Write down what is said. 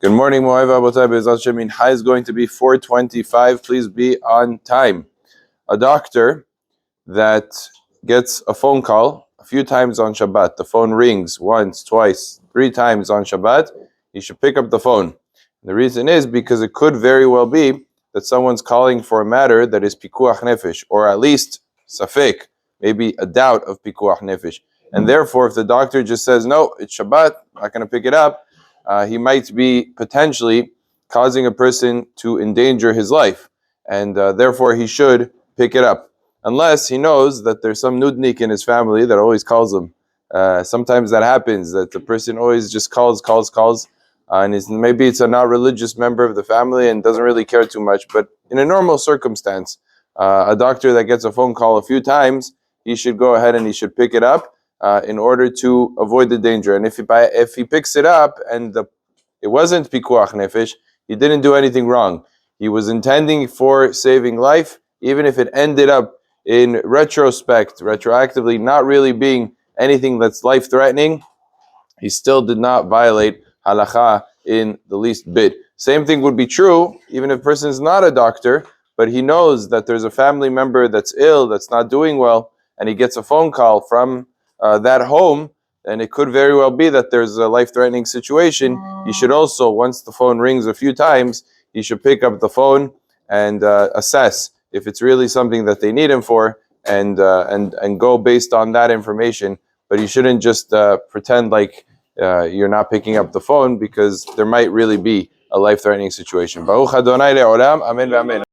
Good morning, Mo'av Abotai. Be'ezrat Hashem, Mincha is going to be 4:25. Please be on time. A doctor that gets a phone call a few times on Shabbat. The phone rings once, twice, 3 times on Shabbat. He should pick up the phone. And the reason is because it could very well be that someone's calling for a matter that is pikuach nefesh, or at least safek, maybe a doubt of pikuach nefesh. And therefore, if the doctor just says, no, it's Shabbat, I'm not going to pick it up, he might be potentially causing a person to endanger his life, and therefore he should pick it up, unless he knows that there's some nudnik in his family that always calls him. Sometimes that happens, that the person always just calls, and maybe it's a not religious member of the family and doesn't really care too much. But in a normal circumstance, a doctor that gets a phone call a few times, he should go ahead and he should pick it up in order to avoid the danger. And if he picks it up and it wasn't pikuach nefesh, he didn't do anything wrong. He was intending for saving life, even if it ended up in retroactively not really being anything that's life-threatening, he still did not violate halacha in the least bit. Same thing would be true even if a person is not a doctor, but he knows that there's a family member that's ill, that's not doing well, and he gets a phone call from that home, and it could very well be that there's a life-threatening situation. He should also, once the phone rings a few times, he should pick up the phone and assess if it's really something that they need him for, and go based on that information. But you shouldn't just pretend like you're not picking up the phone, because there might really be a life-threatening situation. Baruch Adonai le'olam, amen v'amen.